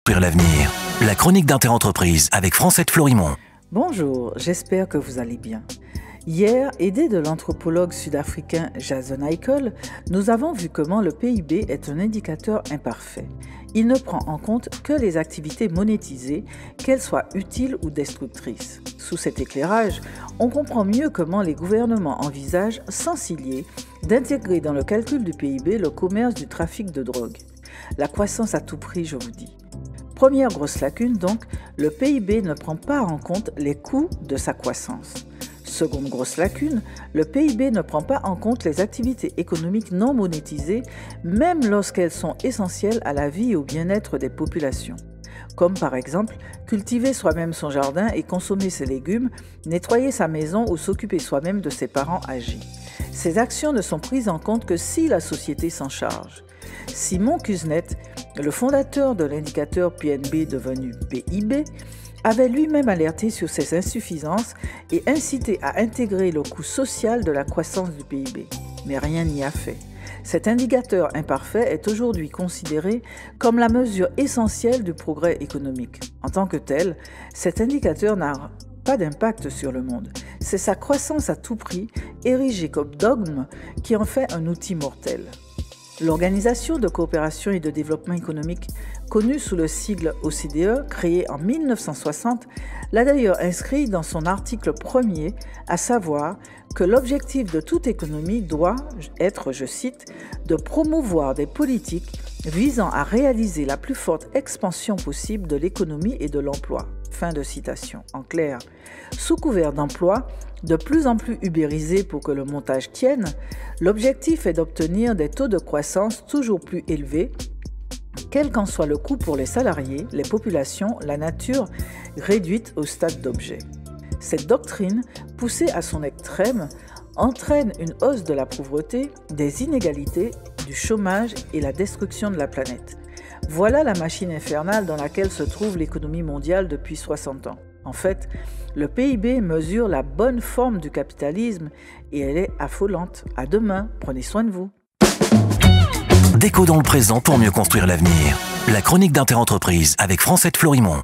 construire l'avenir. La chronique d'Interentreprise avec Francette Florimond. Bonjour, j'espère que vous allez bien. Hier, aidé de l'anthropologue sud-africain Jason Eichel, nous avons vu comment le PIB est un indicateur imparfait. Il ne prend en compte que les activités monétisées, qu'elles soient utiles ou destructrices. Sous cet éclairage, on comprend mieux comment les gouvernements envisagent, sans s'y lier, d'intégrer dans le calcul du PIB le commerce du trafic de drogue. La croissance à tout prix, je vous dis. Première grosse lacune donc, le PIB ne prend pas en compte les coûts de sa croissance. Seconde grosse lacune, le PIB ne prend pas en compte les activités économiques non monétisées, même lorsqu'elles sont essentielles à la vie et au bien-être des populations. Comme par exemple, cultiver soi-même son jardin et consommer ses légumes, nettoyer sa maison ou s'occuper soi-même de ses parents âgés. Ces actions ne sont prises en compte que si la société s'en charge. Simon Kuznet, le fondateur de l'indicateur PNB devenu PIB, avait lui-même alerté sur ces insuffisances et incité à intégrer le coût social de la croissance du PIB. Mais rien n'y a fait. Cet indicateur imparfait est aujourd'hui considéré comme la mesure essentielle du progrès économique. En tant que tel, cet indicateur n'a pas d'impact sur le monde. C'est sa croissance à tout prix, érigée comme dogme, qui en fait un outil mortel. L'Organisation de coopération et de développement économique, connue sous le sigle OCDE, créée en 1960, l'a d'ailleurs inscrit dans son article premier, à savoir que l'objectif de toute économie doit être, je cite, de promouvoir des politiques visant à réaliser la plus forte expansion possible de l'économie et de l'emploi. Fin de citation. En clair, sous couvert d'emploi, de plus en plus ubérisés pour que le montage tienne, l'objectif est d'obtenir des taux de croissance toujours plus élevés, quel qu'en soit le coût pour les salariés, les populations, la nature, réduite au stade d'objet. Cette doctrine, poussée à son extrême, entraîne une hausse de la pauvreté, des inégalités, du chômage et la destruction de la planète. Voilà la machine infernale dans laquelle se trouve l'économie mondiale depuis 60 ans. En fait, le PIB mesure la bonne forme du capitalisme et elle est affolante. À demain, prenez soin de vous. Décodons le présent pour mieux construire l'avenir. La chronique d'Interentreprise avec Francette Florimond.